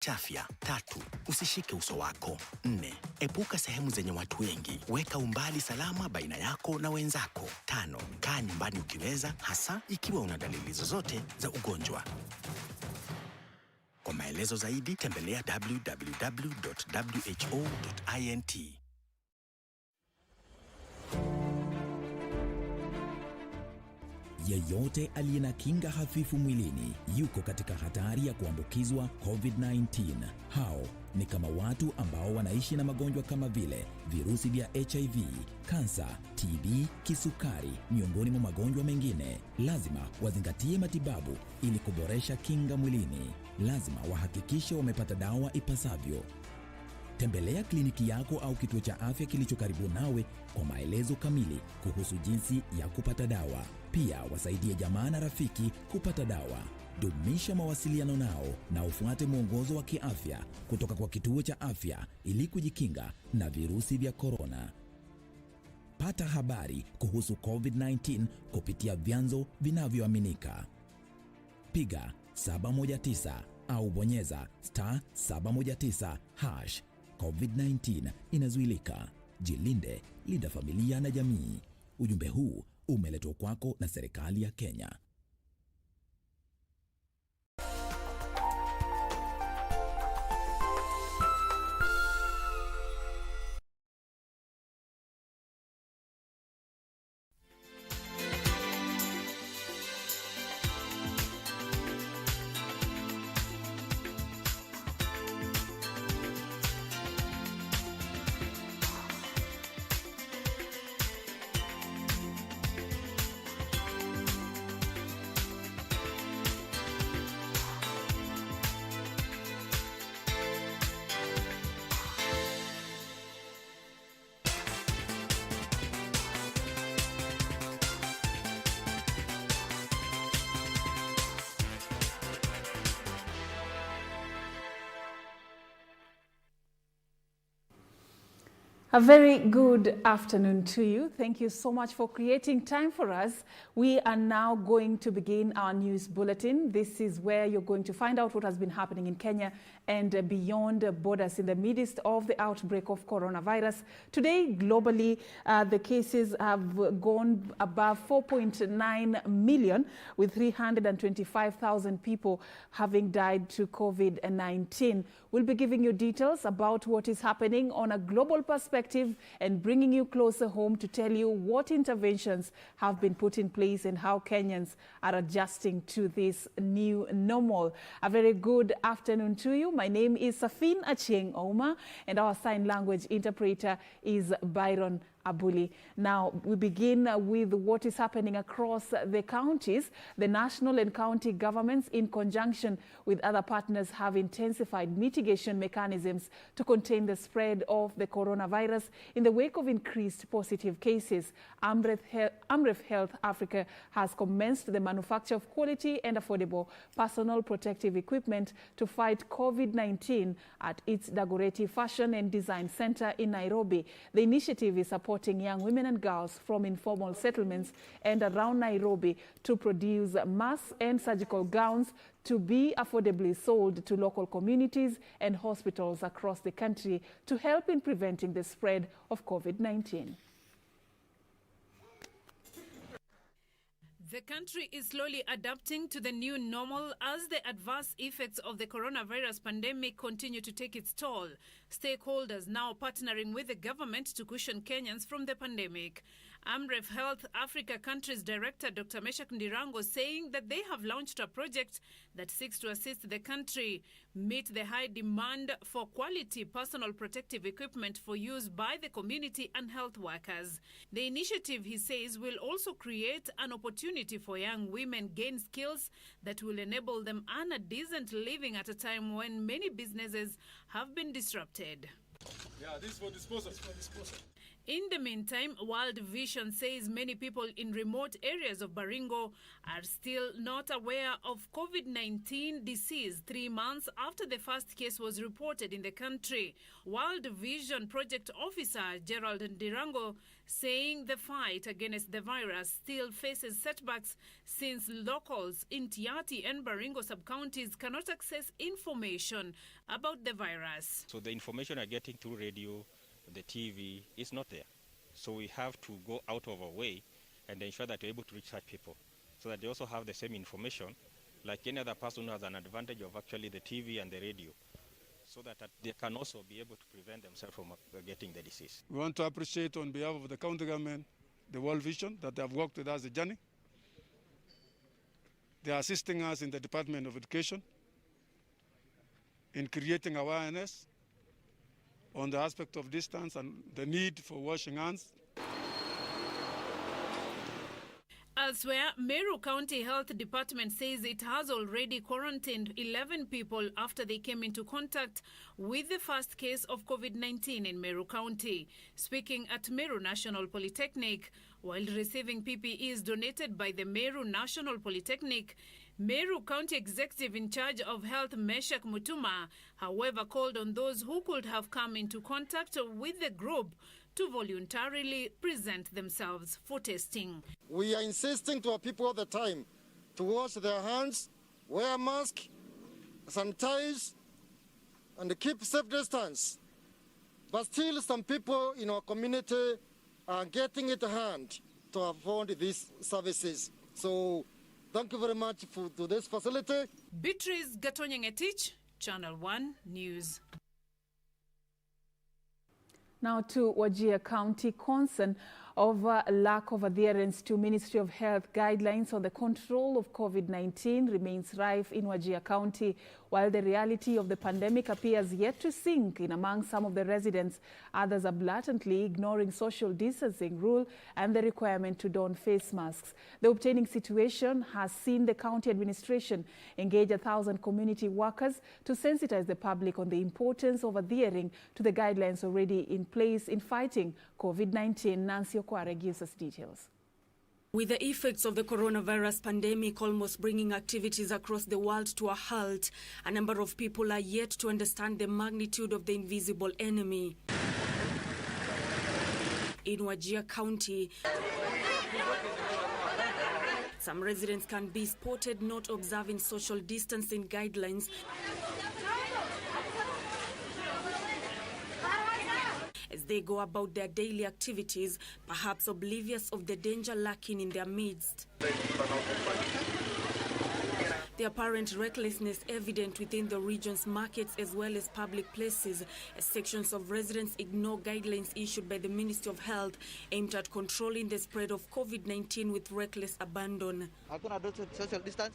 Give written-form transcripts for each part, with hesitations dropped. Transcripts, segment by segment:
chafya. 3. Usishike uso wako. 4. Epuka sehemu zenye watu wengi. Weka umbali salama baina yako na wenzako. 5. Kaa nyumbani ukiweza, hasa ikiwa una dalili zozote za ugonjwa. Kwa maelezo zaidi tembelea www.who.int. Yeyote aliye na kinga hafifu mwilini yuko katika hatari ya kuambukizwa COVID-19. Hao ni kama watu ambao wanaishi na magonjwa kama vile virusi vya HIV, kansa, TB, kisukari, miongoni mwa magonjwa mengine. Lazima wazingatie matibabu ili kuboresha kinga mwilini. Lazima wahakikishe wamepata dawa ipasavyo. Tembelea kliniki yako au kituo cha afya kilicho karibu nawe kwa maelezo kamili kuhusu jinsi ya kupata dawa. Pia wasaidie jamaa na rafiki kupata dawa. Dumisha mawasiliano nao na ufuate mwongozo wa kiafya kutoka kwa kituo cha afya ili kujikinga na virusi vya korona. Pata habari kuhusu COVID-19 kupitia vyanzo vinavyoaminika. Piga 719 au bonyeza *719#. COVID-19 inazuilika. Jilinde, linda familia na jamii. Ujumbe huu umeletwa kwako na serikali ya Kenya. A very good afternoon to you. Thank you so much for creating time for us. We are now going to begin our news bulletin. This is where you're going to find out what has been happening in Kenya and beyond borders in the midst of the outbreak of coronavirus. Today, globally, the cases have gone above 4.9 million, with 325,000 people having died to COVID-19. We'll be giving you details about what is happening on a global perspective and bringing you closer home to tell you what interventions have been put in place and how Kenyans are adjusting to this new normal. A very good afternoon to you. My name is Serfine Achieng and our sign language interpreter is Byron Abuli. Now, we begin with what is happening across the counties. The national and county governments, in conjunction with other partners, have intensified mitigation mechanisms to contain the spread of the coronavirus in the wake of increased positive cases. Amref Health Africa has commenced the manufacture of quality and affordable personal protective equipment to fight COVID-19 at its Dagoretti Fashion and Design Center in Nairobi. The initiative is supporting young women and girls from informal settlements and around Nairobi to produce mask and surgical gowns to be affordably sold to local communities and hospitals across the country to help in preventing the spread of COVID-19. The country is slowly adapting to the new normal as the adverse effects of the coronavirus pandemic continue to take its toll. Stakeholders now partnering with the government to cushion Kenyans from the pandemic. Amref Health Africa Countries Director Dr. Meshak Ndirango saying that they have launched a project that seeks to assist the country meet the high demand for quality personal protective equipment for use by the community and health workers. The initiative, he says, will also create an opportunity for young women gain skills that will enable them earn a decent living at a time when many businesses have been disrupted. Yeah, this is for disposal. In the meantime, World Vision says many people in remote areas of Baringo are still not aware of COVID-19 disease 3 months after the first case was reported in the country. World Vision Project Officer Gerald Ndirango saying the fight against the virus still faces setbacks since locals in Tiati and Baringo sub-counties cannot access information about the virus. So the information are getting through radio, the TV is not there. So we have to go out of our way and ensure that we're able to reach such people so that they also have the same information like any other person who has an advantage of actually the TV and the radio, so that they can also be able to prevent themselves from getting the disease. We want to appreciate on behalf of the county government, the World Vision, that they have worked with us the journey. They are assisting us in the Department of Education in creating awareness on the aspect of distance and the need for washing hands. Elsewhere, Meru County Health Department says it has already quarantined 11 people after they came into contact with the first case of COVID-19 in Meru County. Speaking at Meru National Polytechnic, while receiving PPEs donated by the Meru National Polytechnic, Meru County Executive in charge of Health Meshak Mutuma, however, called on those who could have come into contact with the group to voluntarily present themselves for testing. We are insisting to our people all the time to wash their hands, wear masks, sanitize, and keep safe distance. But still some people in our community are getting it at hand to afford these services. So thank you very much to this facility. Beatrice Gatonyangetich, Channel 1 News. Now to Wajir County, concern over lack of adherence to Ministry of Health guidelines on the control of COVID-19 remains rife in Wajir County. While the reality of the pandemic appears yet to sink in among some of the residents, others are blatantly ignoring social distancing rule and the requirement to don face masks. The obtaining situation has seen the county administration engage 1,000 community workers to sensitize the public on the importance of adhering to the guidelines already in place in fighting COVID-19. Nancy Okware gives us details. With the effects of the coronavirus pandemic almost bringing activities across the world to a halt, a number of people are yet to understand the magnitude of the invisible enemy. In Wajir County, some residents can be spotted not observing social distancing guidelines as they go about their daily activities, perhaps oblivious of the danger lurking in their midst. The apparent recklessness evident within the region's markets as well as public places, as sections of residents ignore guidelines issued by the Ministry of Health aimed at controlling the spread of COVID-19 with reckless abandon. Hakuna social distance.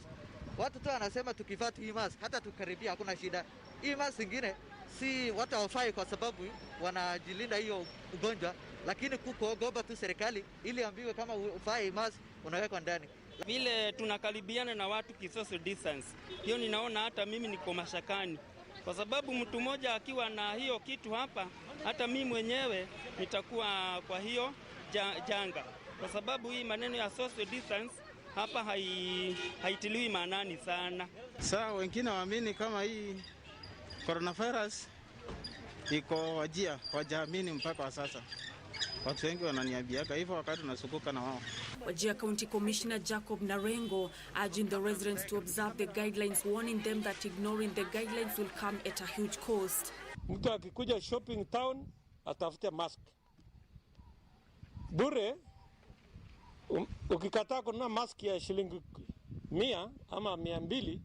Watu tu wanasema tukivaa hii mask hata tukaribia hakuna shida. Hii mask ingine si watu hawafai kwa sababu wanajilinda hiyo ugonjwa, lakini kukuogopa tu serikali ili ambiwe kama ufai mask unawekwa ndani. Vile tunakaribiana na watu social distance, hiyo ninaona hata mimi niko mashakani, kwa sababu mtu mmoja akiwa na hiyo kitu hapa, hata mimi mwenyewe nitakuwa kwa hiyo janga, kwa sababu hii maneno ya social distance hapa haitiliwi maanani sana. Sasa wengine waamini kama hii coronavirus iko Wajir, wajaamini mpaka sasa. Watu wengi wananiambiaga hivyo wakati nasukuka na wao. Wajir County Commissioner Jacob Narengo urging the residents to observe the guidelines, warning them that ignoring the guidelines will come at a huge cost. Mtu akikuja shopping town atafute mask bure. Ukikataa kununua mask ya shilingi 100 ama 200,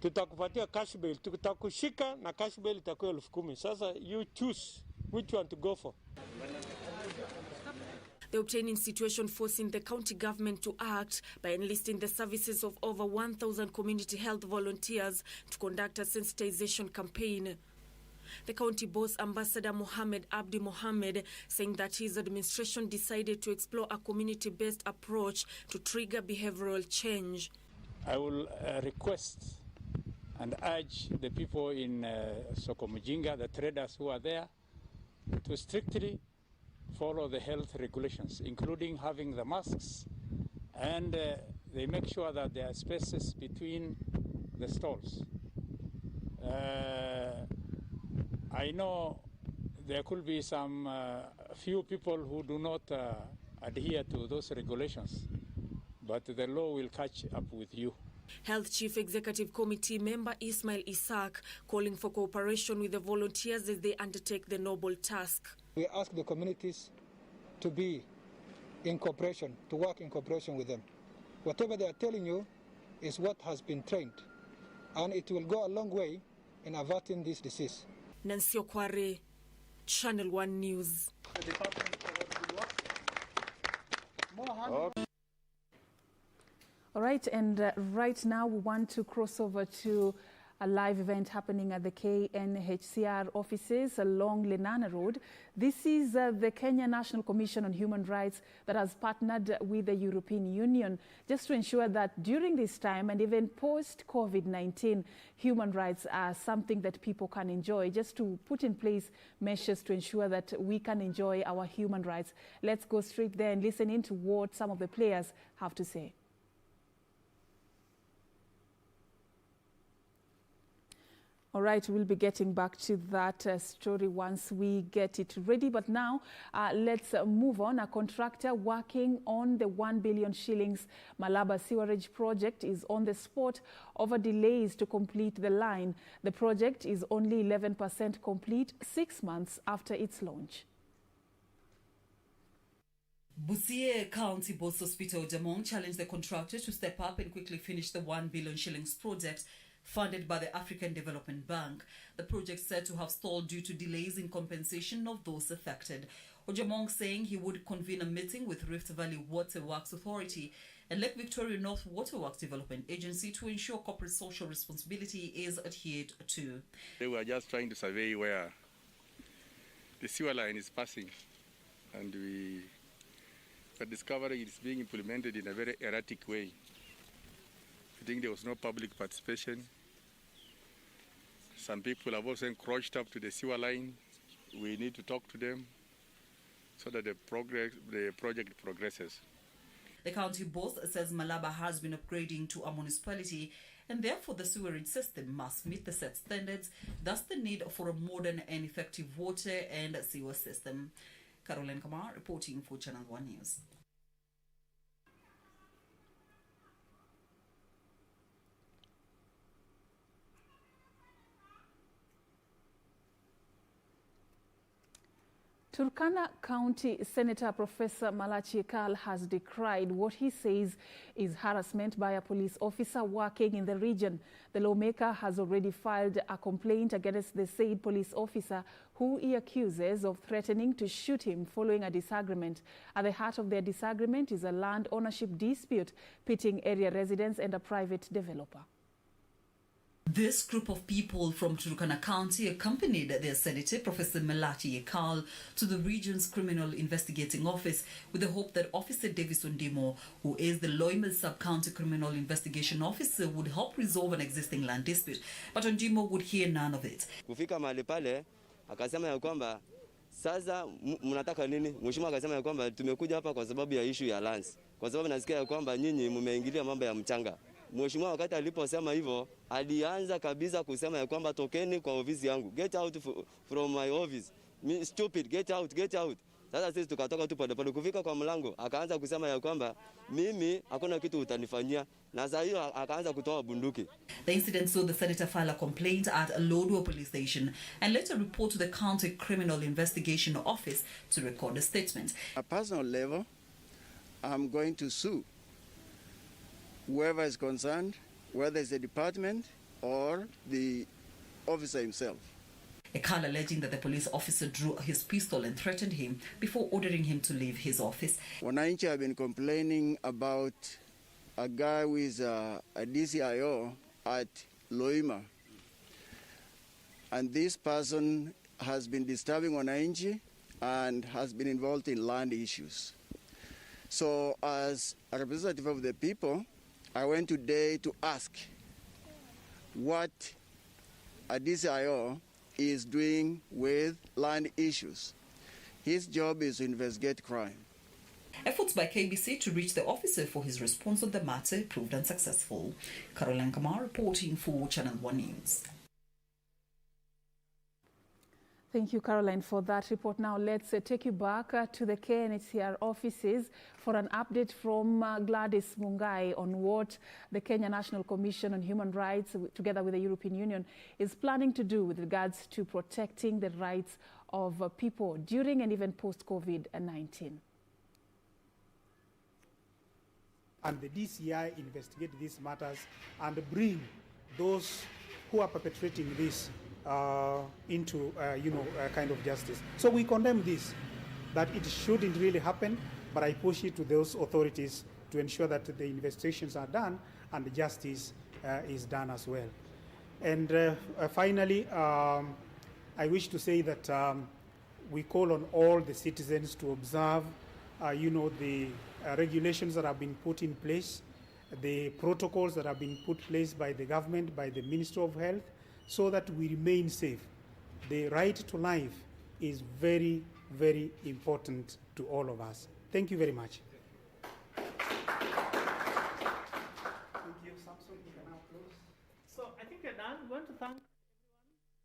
tutakupatia cash bail, tutakushika na cash bail itakuwa 10,000. Sasa you choose which one to go for. The obtaining situation forcing the county government to act by enlisting the services of over 1,000 community health volunteers to conduct a sensitization campaign. The county boss, Ambassador Mohammed Abdi Mohammed, saying that his administration decided to explore a community-based approach to trigger behavioral change. I will request and urge the people in Sokomujinga, the traders who are there, to strictly follow the health regulations, including having the masks, and they make sure that there are spaces between the stalls. I know there could be some few people who do not adhere to those regulations, but the law will catch up with you. Health Chief Executive Committee member Ismail Isaac calling for cooperation with the volunteers as they undertake the noble task. We ask the communities to be in cooperation, to work in cooperation with them. Whatever they are telling you is what has been trained, and it will go a long way in averting this disease. Nancy Okware, Channel 1 News. All right, and right now we want to cross over to a live event happening at the KNHCR offices along Lenana Road. This is the Kenya National Commission on Human Rights that has partnered with the European Union just to ensure that during this time and even post-COVID-19, human rights are something that people can enjoy, just to put in place measures to ensure that we can enjoy our human rights. Let's go straight there and listen in to what some of the players have to say. All right, we'll be getting back to that story once we get it ready. But now let's move on. A contractor working on the 1 billion shillings Malaba sewerage project is on the spot over delays to complete the line. The project is only 11% complete 6 months after its launch. Busia County Boss Hospital Achieng challenged the contractor to step up and quickly finish the 1 billion shillings project funded by the African Development Bank. The project said to have stalled due to delays in compensation of those affected. Achieng saying he would convene a meeting with Rift Valley Water Works Authority and Lake Victoria North Water Works Development Agency to ensure corporate social responsibility is adhered to. They were just trying to survey where the sewer line is passing, and we were discovering it's being implemented in a very erratic way. I think there was no public participation. Some people have also encroached up to the sewer line. We need to talk to them so that the project progresses. The county boss says Malaba has been upgrading to a municipality and therefore the sewerage system must meet the set standards, thus the need for a modern and effective water and sewer system. Caroline Kamar reporting for Channel 1 News. Turkana County Senator Professor Malachi Ekal has decried what he says is harassment by a police officer working in the region. The lawmaker has already filed a complaint against the said police officer, who he accuses of threatening to shoot him following a disagreement. At the heart of their disagreement is a land ownership dispute pitting area residents and a private developer. This group of people from Turkana County accompanied their Senator, Professor Malachi Ekal, to the region's Criminal Investigating Office with the hope that Officer Davis Ondimo, who is the Loimal Sub-County Criminal Investigation Officer, would help resolve an existing land dispute. But Ondimo would hear none of it. Kufika mahali pale, akasema ya kwamba sasa mnataka nini? Mheshimiwa akasema ya kwamba tumekuja hapa kwa sababu ya issue ya lands. Kwa sababu nasikia ya kwamba nyinyi mmeingilia mambo ya mchanga. Mheshimiwa wakati aliposema hivyo, alianza kabisa kusema ya kwamba tokeni kwa ofisi yangu. Get out from my office. Stupid, get out, get out. Sasa sisi tukatoka tu pale kufika kwa mlango, akaanza kusema ya kwamba mimi hakuna kitu utanifanyia, na sasa hiyo akaanza kutoa bunduki. The incident saw the senator file a complaint at Lodwar police station and later report to the county criminal investigation office to record a statement. At a personal level, I'm going to sue whoever is concerned, whether it's the department or the officer himself. Ekal alleging that the police officer drew his pistol and threatened him before ordering him to leave his office. Wananchi have been complaining about a guy who is a DCIO at Loima. And this person has been disturbing Wananchi and has been involved in land issues. So as a representative of the people, I went today to ask what a DCIO is doing with land issues. His job is to investigate crime. Efforts by KBC to reach the officer for his response on the matter proved unsuccessful. Caroline Kamar reporting for Channel 1 News. Thank you, Caroline, for that report. Now let's take you back to the KNHCR offices for an update from Gladys Mungai on what the Kenya National Commission on Human Rights, together with the European Union, is planning to do with regards to protecting the rights of people during and even post-COVID-19. And the DCI investigate these matters and bring those who are perpetrating this into, kind of justice. So we condemn this, that it shouldn't really happen, but I push it to those authorities to ensure that the investigations are done and the justice is done as well. And finally, I wish to say that we call on all the citizens to observe, the regulations that have been put in place, the protocols that have been put in place by the government, by the Ministry of Health, so that we remain safe. The right to life is very, very important to all of us. Thank you very much. Thank you, Samson. You can now close. So I think we're done. We want to thank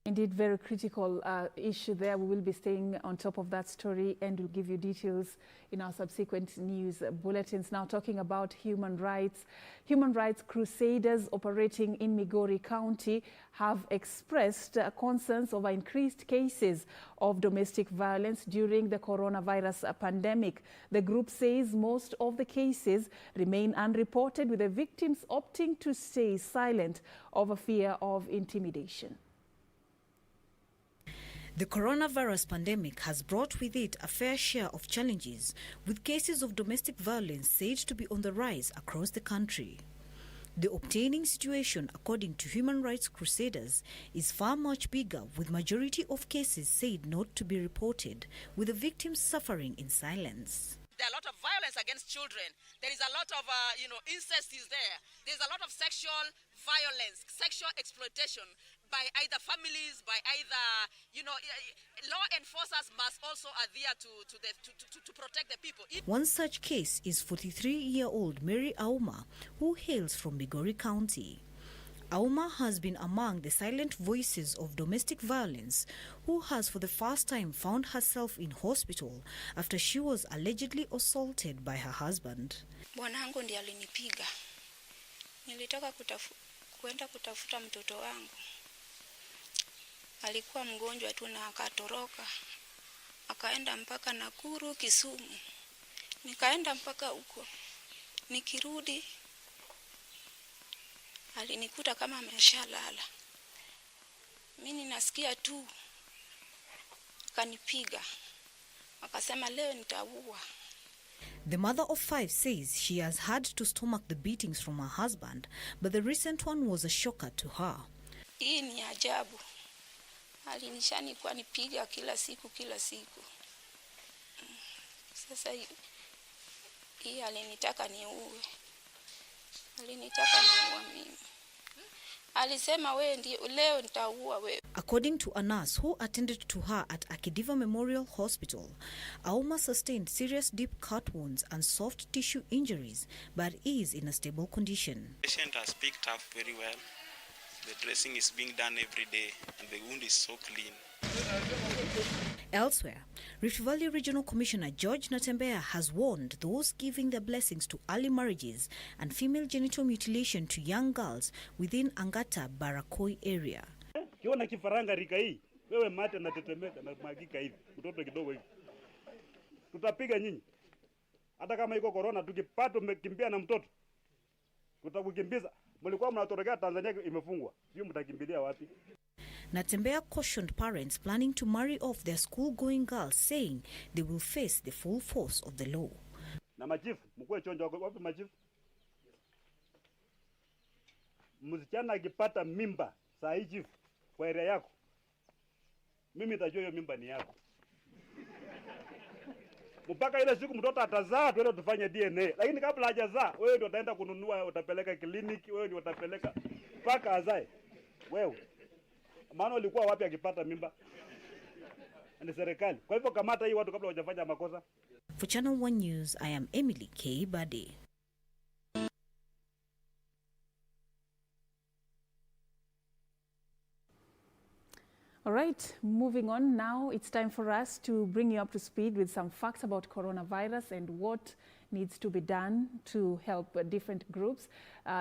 Indeed, very critical issue there. We will be staying on top of that story and we'll give you details in our subsequent news bulletins. Now talking about human rights. Human rights crusaders operating in Migori County have expressed concerns over increased cases of domestic violence during the coronavirus pandemic. The group says most of the cases remain unreported, with the victims opting to stay silent over fear of intimidation. The coronavirus pandemic has brought with it a fair share of challenges, with cases of domestic violence said to be on the rise across the country. The obtaining situation, according to Human Rights Crusaders, is far much bigger, with majority of cases said not to be reported, with the victims suffering in silence. There are a lot of violence against children. There is a lot of, incest is there. There's a lot of sexual violence, sexual exploitation by either families, by either, law enforcers must also adhere to protect the people. One such case is 43-year-old Mary Auma, who hails from Migori County. Auma has been among the silent voices of domestic violence, who has for the first time found herself in hospital after she was allegedly assaulted by her husband. Bwanangu ndiye alinipiga. Nilitaka kwenda kutafuta mtoto wangu. Alikuwa mgonjwa tu na akatoroka. Akaenda mpaka Nakuru, Kisumu. Nikaenda mpaka huko. Nikirudi alinikuta kama ameshalala. Mimi nasikia tu kanipiga. Akasema leo nitaua. The mother of 5 says she has had to stomach the beatings from her husband, but the recent one was a shocker to her. Hii ni ajabu. Alinishani kwa nipiga kila siku. Sasa hii alinitaka niue. Alinitaka niue mimi. Alisema wewe ndio leo nitaua wewe. According to a nurse who attended to her at Akidiva Memorial Hospital, Auma sustained serious deep cut wounds and soft tissue injuries, but is in a stable condition. The patient has picked up very well. The dressing is being done every day and the wound is so clean. Elsewhere, Rift Valley Regional Commissioner George Natembea has warned those giving their blessings to early marriages and female genital mutilation to young girls within Angata Barakoi area. Kiona kifaranga rika hii, wewe mate na tetemeka na magika hivi, utoto kidogo hivi. Tutapiga nyinyi. Hata kama iko corona tukipata umekimbia na mtoto. Tutakukimbiza. Mlikuwa mnatorokea Tanzania imefungwa. Sio mtakimbilia wapi? Natembea cautioned parents planning to marry off their school-going girls, saying they will face the full force of the law. Na machifu, mkue chonjo wapi machifu? Msichana akipata mimba saa hii chifu kwa area yako, mimi nitajua hiyo mimba ni yako. Mpaka ile siku mtoto atazaa tuende tufanye DNA. Lakini kabla hajazaa, wewe ndio utaenda kununua, utapeleka kliniki, wewe ndio utapeleka mpaka azae. Wewe maana ulikuwa wapi akipata mimba? ni serikali. Kwa hivyo kamata hii watu kabla hawajafanya makosa. For Channel 1 News, I am Emily K. Bade. All right, moving on now, it's time for us to bring you up to speed with some facts about coronavirus and what needs to be done to help different groups.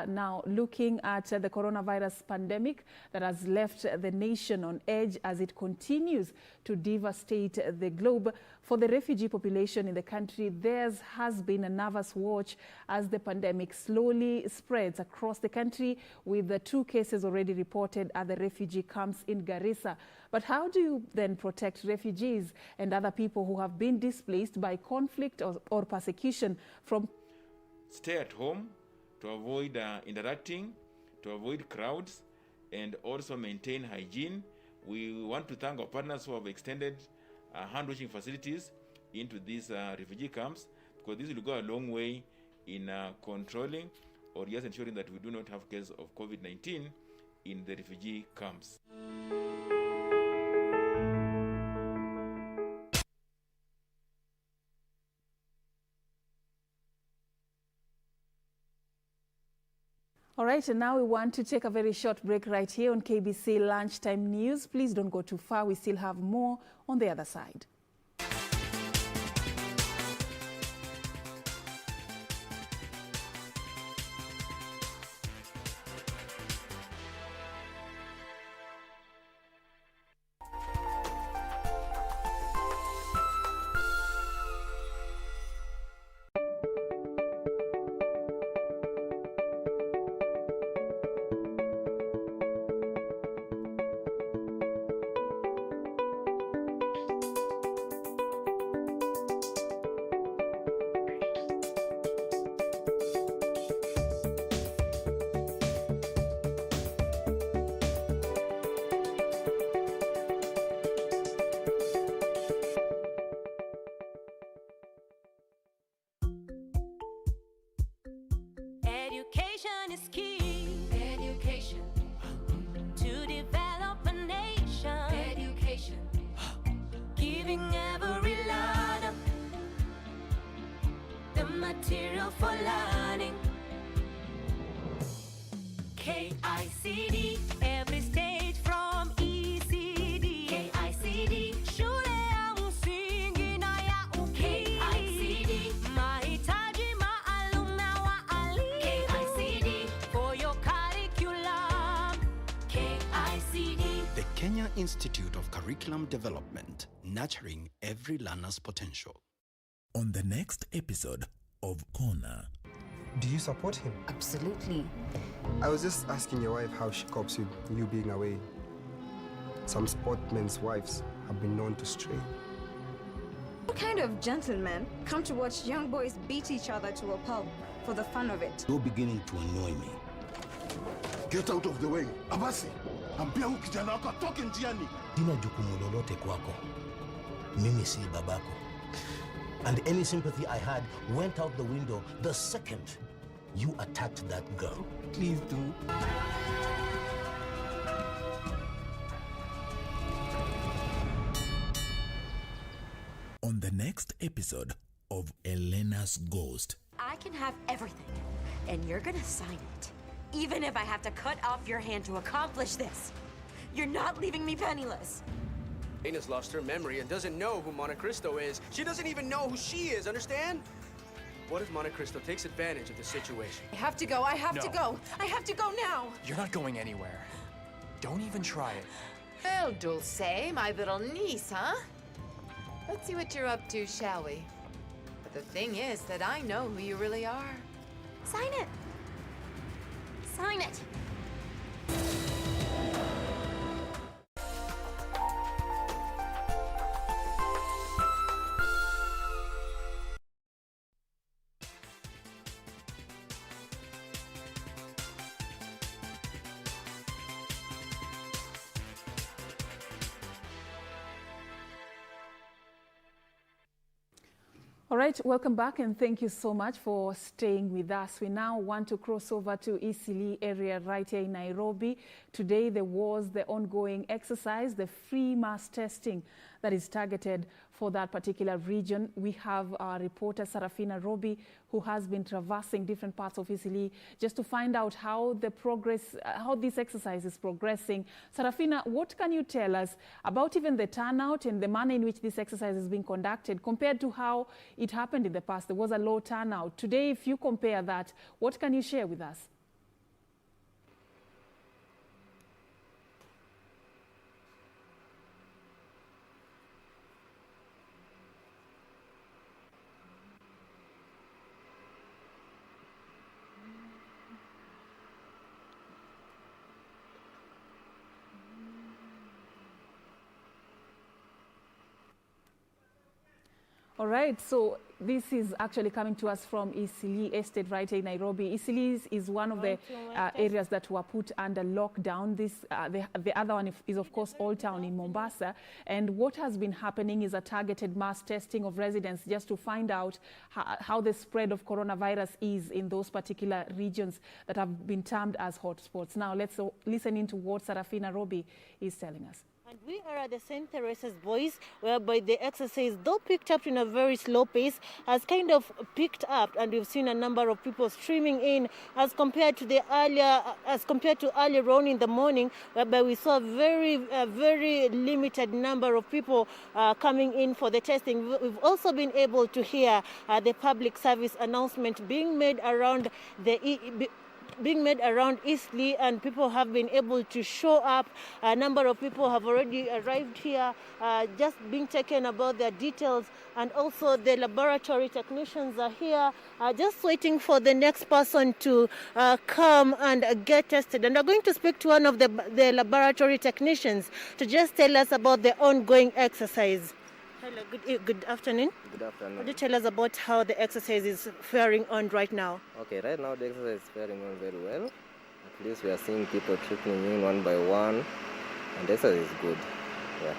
Now, looking at the coronavirus pandemic that has left the nation on edge as it continues to devastate the globe. For the refugee population in the country, there has been a nervous watch as the pandemic slowly spreads across the country, with the 2 cases already reported at the refugee camps in Garissa. But how do you then protect refugees and other people who have been displaced by conflict or persecution from? Stay at home to avoid interacting, to avoid crowds, and also maintain hygiene. We want to thank our partners who have extended hand-washing facilities into these refugee camps, because this will go a long way in controlling or just ensuring that we do not have cases of COVID-19 in the refugee camps. All right, and now we want to take a very short break right here on KBC Lunchtime News. Please don't go too far. We still have more on the other side. Education is key. Education. To develop a nation. Education. Giving every learner the material for learning. KICD. Every stage from ECD. KICD. Shule ya msingi na ya upili. KICD. Mahitaji maalum na waalimu. KICD. For your curriculum. KICD. The Kenya Institute of Curriculum Development, nurturing every learner's potential. On the next episode of Corner. Do you support him? Absolutely. I was just asking your wife how she copes with you being away. Some sportmen's wives have been known to stray. What kind of gentlemen come to watch young boys beat each other to a pulp for the fun of it? You're beginning to annoy me. Get out of the way. Abasi, ambia huyu kijana wako atoke njiani. Sina jukumu lolote kwako. Mimi si babako. And any sympathy I had went out the window the second you attacked that girl. Please do. On the next episode of Elena's Ghost. I can have everything, and you're gonna sign it. Even if I have to cut off your hand to accomplish this. You're not leaving me penniless. Elena's lost her memory and doesn't know who Monte Cristo is. She doesn't even know who she is, understand? What if Monte Cristo takes advantage of the situation? I have to go. I have to go. I have to go now. You're not going anywhere. Don't even try it. Well, Dulce, my little niece, huh? Let's see what you're up to, shall we? But the thing is that I know who you really are. Sign it. Sign it. All right, welcome back and thank you so much for staying with us. We now want to cross over to Eastleigh area right here in Nairobi. Today there was the ongoing exercise, the free mass testing that is targeted for that particular region. We have our reporter Serfine who has been traversing different parts of Eastleigh just to find out how this exercise is progressing. Serfine, what can you tell us about even the turnout and the manner in which this exercise is being conducted compared to how it happened in the past? There was a low turnout. Today, if you compare that, what can you share with us? All right, so this is actually coming to us from Eastleigh Estate right here in Nairobi. Eastleigh is one of the areas that were put under lockdown. The other one is, of course, Old Town in Mombasa. And what has been happening is a targeted mass testing of residents just to find out how the spread of coronavirus is in those particular regions that have been termed as hotspots. Now, let's listen into what Serfine is telling us. And we are at the St. Teresa's Boys, whereby the exercise, though picked up in a very slow pace, has kind of picked up, and we've seen a number of people streaming in as compared to earlier on in the morning, whereby we saw a very limited number of people coming in for the testing. We've also been able to hear the public service announcement being made around Eastleigh, and people have been able to show up. A number of people have already arrived here, just being taken about their details, and also the laboratory technicians are here, just waiting for the next person to come and get tested. And we're going to speak to one of the laboratory technicians to just tell us about the ongoing exercise. Hello, good afternoon. Good afternoon. Could you tell us about how the exercise is faring on right now? Okay, right now the exercise is faring on very well. At least we are seeing people trickling in one by one, and the exercise is good. Yeah.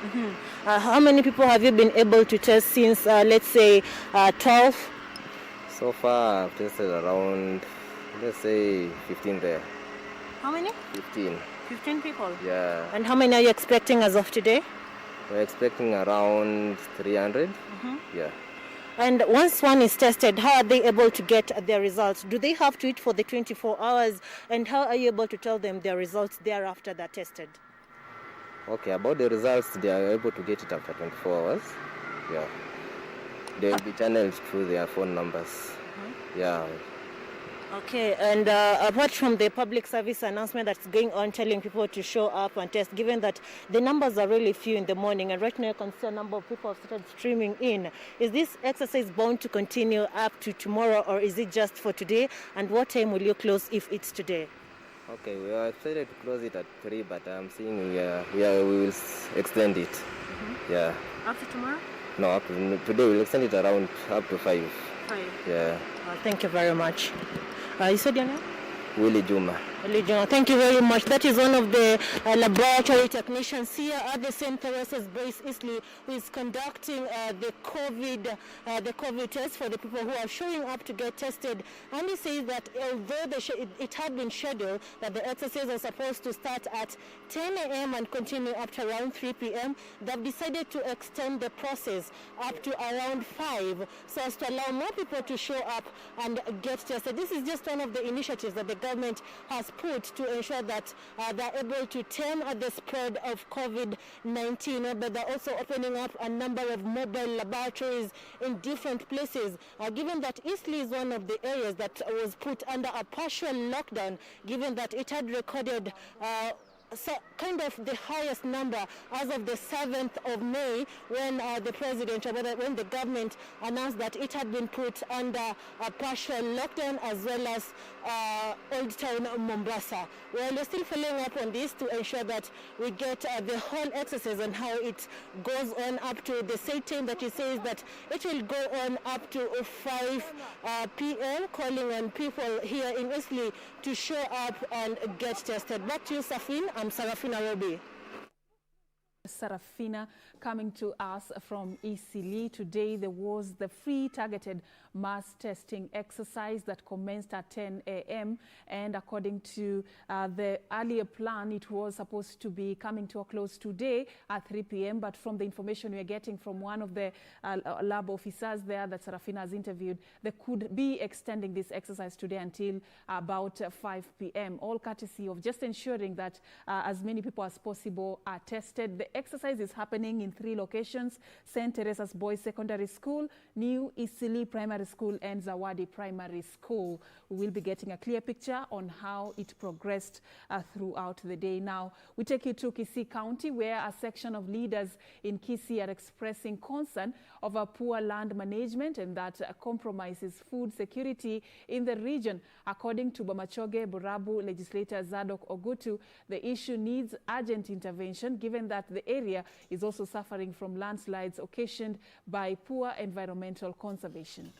Mm-hmm. How many people have you been able to test since, let's say, 12? So far, I've tested around, let's say, 15 there. How many? 15. 15 people? Yeah. And how many are you expecting as of today? We're expecting around 300. Mm-hmm. Yeah. And once one is tested, how are they able to get their results? Do they have to eat for the 24 hours? And how are you able to tell them their results thereafter they're tested? Okay, about the results, they are able to get it after 24 hours. Yeah. They will be channeled through their phone numbers. Mm-hmm. Yeah. Okay, and apart from the public service announcement that's going on telling people to show up and test, given that the numbers are really few in the morning, and right now you can see a number of people have started streaming in, is this exercise bound to continue up to tomorrow, or is it just for today? And what time will you close if it's today? Okay, we are excited to close it at 3, but I'm seeing we will extend it. Mm-hmm. Yeah. Up to tomorrow? No, up to today we'll extend it around up to 5. 5? Yeah. Thank you very much. You said your name? Willie Juma. Thank you very much. That is one of the laboratory technicians here at the St. Teresa's Base Eastleigh, who is conducting the COVID test for the people who are showing up to get tested. And he says that although it had been scheduled that the exercise was supposed to start at 10 a.m. and continue up to around 3 p.m., they've decided to extend the process up to around 5, so as to allow more people to show up and get tested. This is just one of the initiatives that the government has put to ensure that they're able to tame the spread of COVID-19, but they're also opening up a number of mobile laboratories in different places. Given that Eastleigh is one of the areas that was put under a partial lockdown, given that it had recorded so kind of the highest number as of the 7th of May, when when the government announced that it had been put under a partial lockdown, as well as Old Town Mombasa. Well, we're still following up on this to ensure that we get the whole exercise and how it goes on up to the same time that it says that it will go on up to 5 p.m., calling on people here in Eastleigh to show up and get tested. Back to you, Serfine. I'm Serfine. Serfine coming to us from Isili. Today there was the free targeted mass testing exercise that commenced at 10 a.m. and according to the earlier plan, it was supposed to be coming to a close today at 3 p.m. But from the information we are getting from one of the lab officers there that Serfine has interviewed, they could be extending this exercise today until about 5 p.m. All courtesy of just ensuring that as many people as possible are tested. The exercise is happening in 3 locations: St. Teresa's Boys Secondary School, New Isili Primary School, and Zawadi Primary School. We will be getting a clear picture on how it progressed throughout the day. Now, we take you to Kisii County, where a section of leaders in Kisii are expressing concern over poor land management and that compromises food security in the region. According to Bamachoge Burabu legislator Zadok Ogutu, the issue needs urgent intervention given that the area is also suffering from landslides occasioned by poor environmental conservation.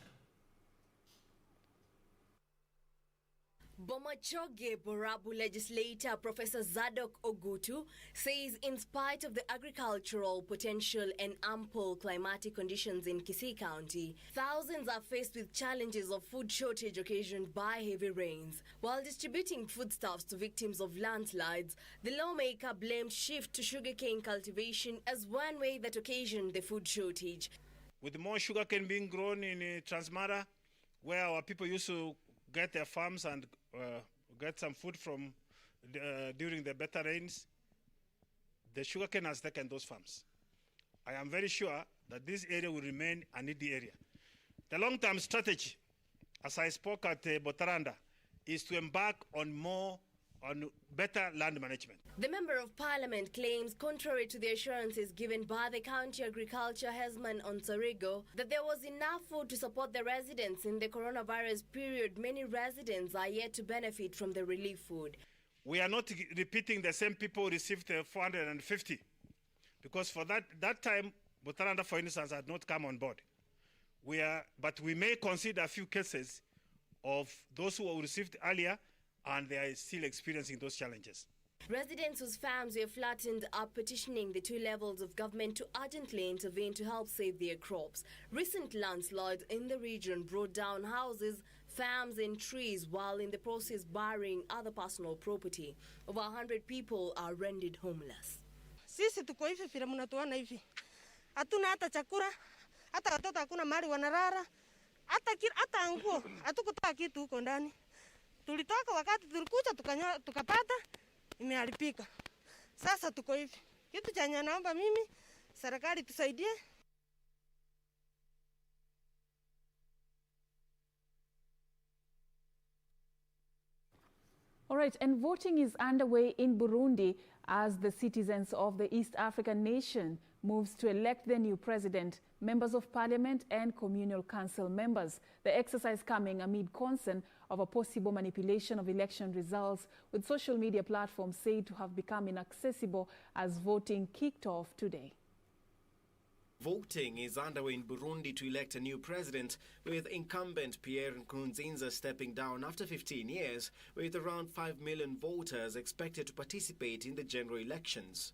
Bomachoge Borabu legislator Professor Zadok Ogutu says in spite of the agricultural potential and ample climatic conditions in Kisii County, thousands are faced with challenges of food shortage occasioned by heavy rains. While distributing foodstuffs to victims of landslides, the lawmaker blamed shift to sugarcane cultivation as one way that occasioned the food shortage. With more sugarcane being grown in Transmara, where our people used to get their farms and get some food from during the better rains, the sugarcane has taken those farms. I am very sure that this area will remain a needy area. The long-term strategy, as I spoke at Botaranda, is to embark on better land management. The Member of Parliament claims, contrary to the assurances given by the County Agriculture Hesman on Sorigo, that there was enough food to support the residents in the coronavirus period. Many residents are yet to benefit from the relief food. We are not repeating the same people who received 450, because for that time, Botaranda, for instance, had not come on board. But we may consider a few cases of those who received earlier and they are still experiencing those challenges. Residents whose farms were flattened are petitioning the 2 levels of government to urgently intervene to help save their crops. Recent landslides in the region brought down houses, farms and trees, while in the process burying other personal property. Over 100 people are rendered homeless. Sisi tuko hivi vile mnatuona hivi. Hatuna hata chakula, hata watoto hakuna mahali wanalala, hata nguo, hatukutoa kitu huko ndani. Tulitoka wakati tulikuja tukapata imeharibika. Sasa tuko hivi. Kitu cha naomba mimi serikali tusaidie. All right, and voting is underway in Burundi as the citizens of the East African nation moves to elect their new president, members of parliament and communal council members. The exercise coming amid concern of a possible manipulation of election results, with social media platforms said to have become inaccessible as voting kicked off today. Voting is underway in Burundi to elect a new president, with incumbent Pierre Nkurunziza stepping down after 15 years, with around 5 million voters expected to participate in the general elections.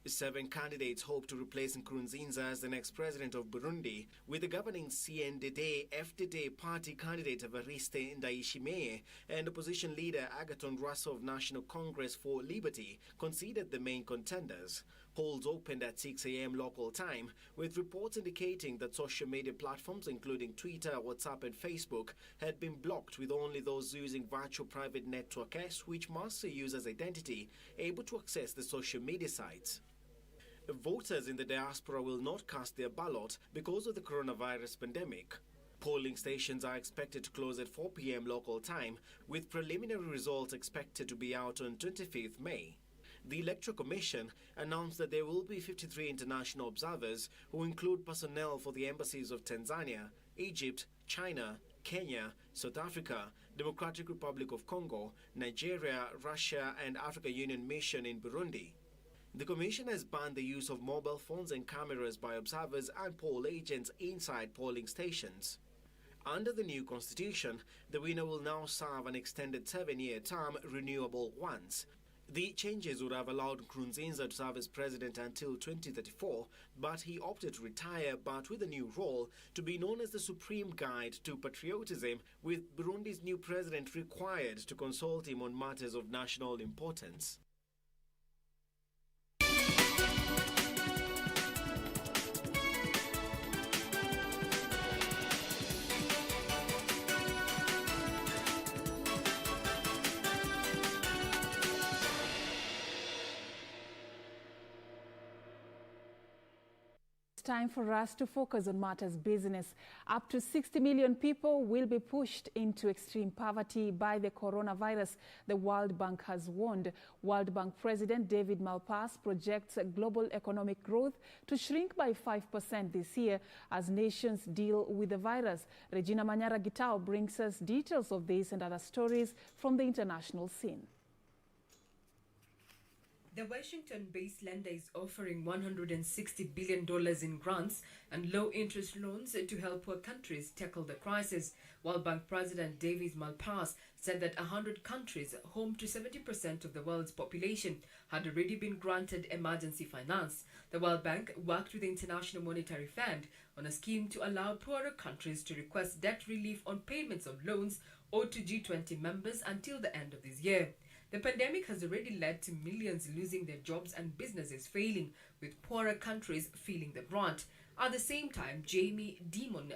7 candidates hope to replace Nkurunziza as the next president of Burundi, with the governing CNDD-FDD party candidate Evariste Ndayishimiye and opposition leader Agathon Rwasa of National Congress for Liberty considered the main contenders. Polls opened at 6 a.m. local time, with reports indicating that social media platforms including Twitter, WhatsApp and Facebook had been blocked, with only those using virtual private network S, which masks a user's identity, able to access the social media sites. Voters in the diaspora will not cast their ballot because of the coronavirus pandemic. Polling stations are expected to close at 4 p.m. local time, with preliminary results expected to be out on 25th May. The Electoral Commission announced that there will be 53 international observers, who include personnel for the embassies of Tanzania, Egypt, China, Kenya, South Africa, Democratic Republic of Congo, Nigeria, Russia and Africa Union Mission in Burundi. The Commission has banned the use of mobile phones and cameras by observers and poll agents inside polling stations. Under the new constitution, the winner will now serve an extended 7-year term, renewable once. The changes would have allowed Nkurunziza to serve as president until 2034, but he opted to retire, but with a new role, to be known as the supreme guide to patriotism, with Burundi's new president required to consult him on matters of national importance. Time for us to focus on matters business. Up to 60 million people will be pushed into extreme poverty by the coronavirus, the World Bank has warned. World Bank President David Malpass projects global economic growth to shrink by 5% this year as nations deal with the virus. Regina Manyara Gitao brings us details of this and other stories from the international scene. The Washington-based lender is offering $160 billion in grants and low-interest loans to help poor countries tackle the crisis. World Bank President David Malpass said that 100 countries, home to 70% of the world's population, had already been granted emergency finance. The World Bank worked with the International Monetary Fund on a scheme to allow poorer countries to request debt relief on payments of loans owed to G20 members until the end of this year. The pandemic has already led to millions losing their jobs and businesses failing, with poorer countries feeling the brunt. At the same time, Jamie Dimon,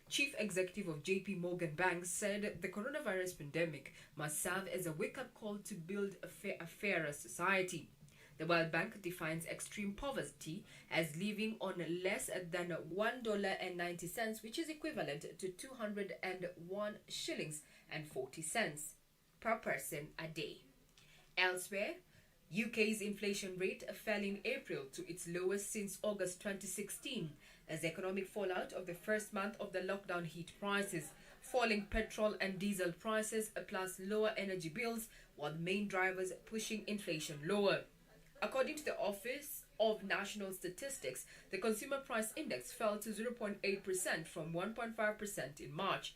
chief executive of JP Morgan Bank, said the coronavirus pandemic must serve as a wake-up call to build a fairer society. The World Bank defines extreme poverty as living on less than $1.90, which is equivalent to 201 shillings and 40 cents per person a day. Elsewhere, UK's inflation rate fell in April to its lowest since August 2016 as economic fallout of the first month of the lockdown hit prices. Falling petrol and diesel prices plus lower energy bills were the main drivers pushing inflation lower. According to the Office of National Statistics, the Consumer Price Index fell to 0.8% from 1.5% in March.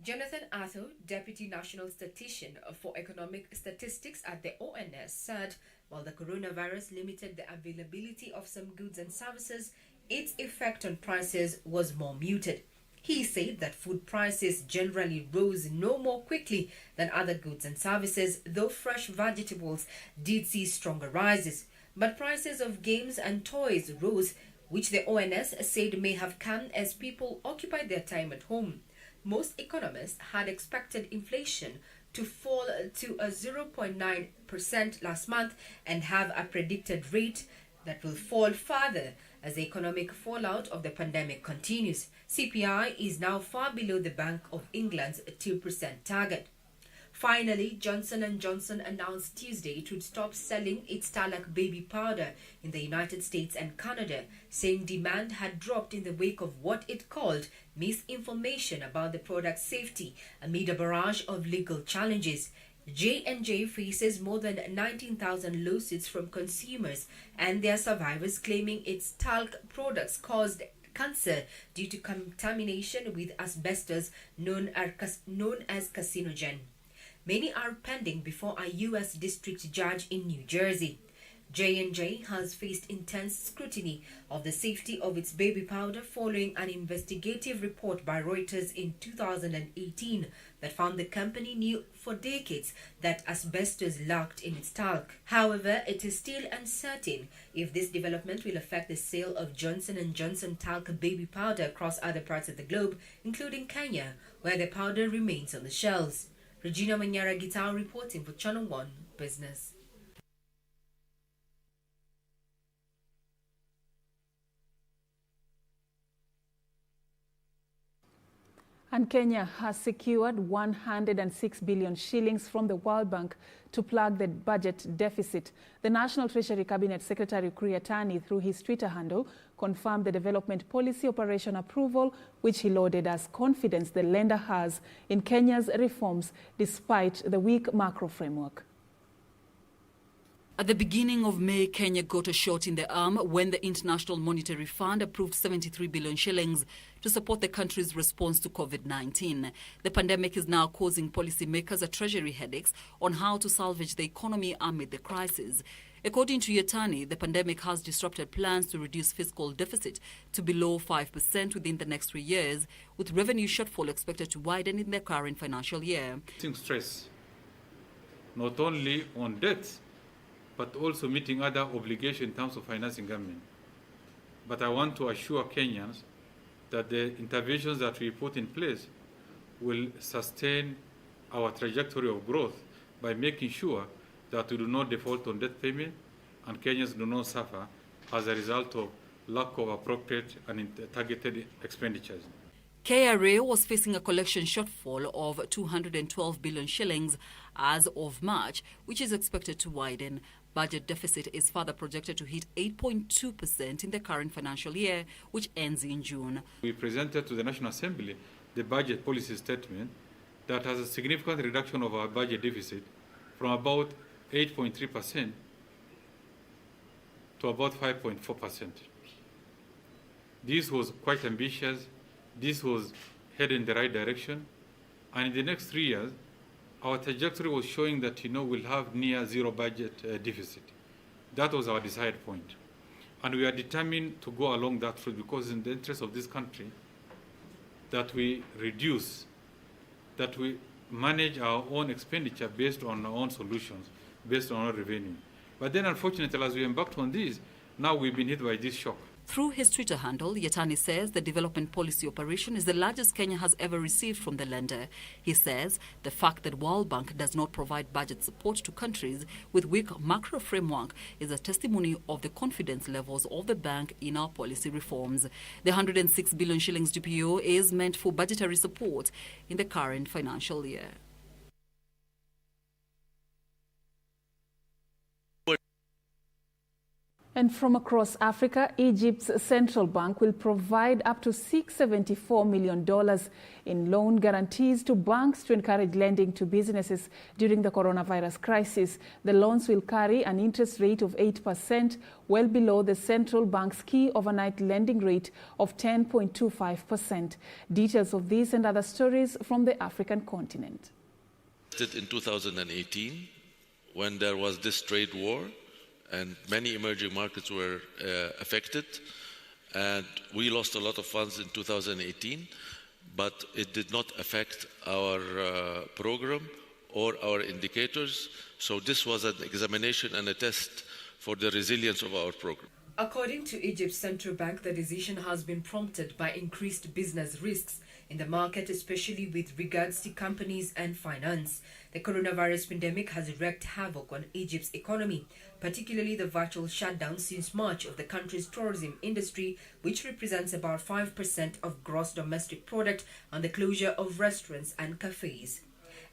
Jonathan Atho, Deputy National Statistician for Economic Statistics at the ONS, said while the coronavirus limited the availability of some goods and services, its effect on prices was more muted. He said that food prices generally rose no more quickly than other goods and services, though fresh vegetables did see stronger rises. But prices of games and toys rose, which the ONS said may have come as people occupied their time at home. Most economists had expected inflation to fall to a 0.9% last month and have a predicted rate that will fall further as the economic fallout of the pandemic continues. CPI is now far below the Bank of England's 2% target. Finally, Johnson & Johnson announced Tuesday it would stop selling its Talak baby powder in the United States and Canada, saying demand had dropped in the wake of what it called misinformation about the product's safety amid a barrage of legal challenges. J&J faces more than 19,000 lawsuits from consumers and their survivors claiming its talc products caused cancer due to contamination with asbestos known as carcinogen. Many are pending before a U.S. district judge in New Jersey. J&J has faced intense scrutiny of the safety of its baby powder following an investigative report by Reuters in 2018 that found the company knew for decades that asbestos lurked in its talc. However, it is still uncertain if this development will affect the sale of Johnson & Johnson talc baby powder across other parts of the globe, including Kenya, where the powder remains on the shelves. Regina Manyara Gitao reporting for Channel 1 Business. And Kenya has secured 106 billion shillings from the World Bank to plug the budget deficit. The National Treasury Cabinet Secretary Kuriatani, through his Twitter handle, confirmed the development policy operation approval, which he lauded as confidence the lender has in Kenya's reforms despite the weak macro framework. At the beginning of May, Kenya got a shot in the arm when the International Monetary Fund approved 73 billion shillings to support the country's response to COVID-19. The pandemic is now causing policymakers a treasury headaches on how to salvage the economy amid the crisis. According to Yatani, the pandemic has disrupted plans to reduce fiscal deficit to below 5% within the next 3 years, with revenue shortfall expected to widen in the current financial year. Stress, not only on debts, but also meeting other obligations in terms of financing government. But I want to assure Kenyans that the interventions that we put in place will sustain our trajectory of growth by making sure that we do not default on debt payment and Kenyans do not suffer as a result of lack of appropriate and targeted expenditures. KRA was facing a collection shortfall of 212 billion shillings as of March, which is expected to widen. Budget deficit is further projected to hit 8.2% in the current financial year, which ends in June. We presented to the National Assembly the budget policy statement that has a significant reduction of our budget deficit from about 8.3% to about 5.4%. This was quite ambitious. This was headed in the right direction. And in the next 3 years, our trajectory was showing that, we'll have near zero budget deficit. That was our desired point. And we are determined to go along that route because in the interest of this country, that we reduce, that we manage our own expenditure based on our own solutions, based on our revenue. But then unfortunately, as we embarked on this, now we've been hit by this shock. Through his Twitter handle, Yatani says the development policy operation is the largest Kenya has ever received from the lender. He says the fact that World Bank does not provide budget support to countries with weak macro framework is a testimony of the confidence levels of the bank in our policy reforms. The 106 billion shillings GPO is meant for budgetary support in the current financial year. And from across Africa, Egypt's central bank will provide up to $674 million in loan guarantees to banks to encourage lending to businesses during the coronavirus crisis. The loans will carry an interest rate of 8%, well below the central bank's key overnight lending rate of 10.25%. Details of this and other stories from the African continent. In 2018, when there was this trade war, and many emerging markets were affected, and we lost a lot of funds in 2018, but it did not affect our program or our indicators. So this was an examination and a test for the resilience of our program. According to Egypt's central bank, the decision has been prompted by increased business risks in the market, especially with regards to companies and finance. The coronavirus pandemic has wreaked havoc on Egypt's economy, particularly the virtual shutdown since March of the country's tourism industry, which represents about 5% of gross domestic product, and the closure of restaurants and cafes.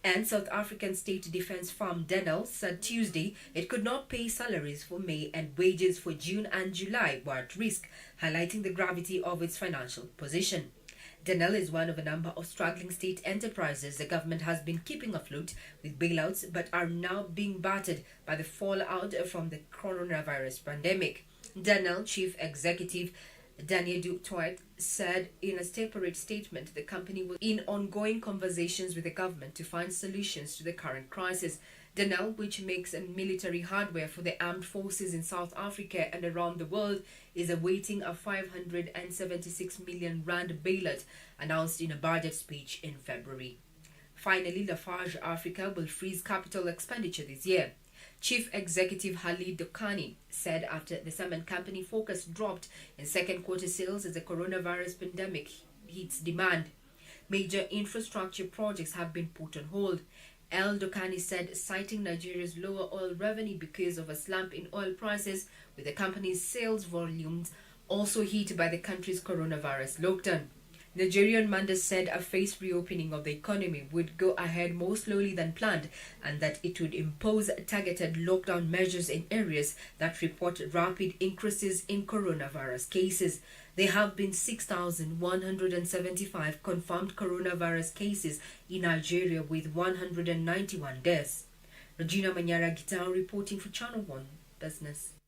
And South African state defense firm Denel said Tuesday it could not pay salaries for May and wages for June and July were at risk, highlighting the gravity of its financial position. Denel is one of a number of struggling state enterprises the government has been keeping afloat with bailouts, but are now being battered by the fallout from the coronavirus pandemic. Denel chief executive Daniel Dutoit said in a separate statement the company was in ongoing conversations with the government to find solutions to the current crisis. Denel, which makes military hardware for the armed forces in South Africa and around the world, is awaiting a 576 million rand bailout announced in a budget speech in February. Finally, Lafarge Africa will freeze capital expenditure this year. Chief Executive Halid Dokani said after the cement company focus dropped in second quarter sales as the coronavirus pandemic hits demand. Major infrastructure projects have been put on hold. El Dokani said, citing Nigeria's lower oil revenue because of a slump in oil prices, with the company's sales volumes also hit by the country's coronavirus lockdown. Nigerian Monday said a phased reopening of the economy would go ahead more slowly than planned, and that it would impose targeted lockdown measures in areas that report rapid increases in coronavirus cases. There have been 6,175 confirmed coronavirus cases in Nigeria with 191 deaths. Regina Manyara Gitao reporting for Channel 1 Business.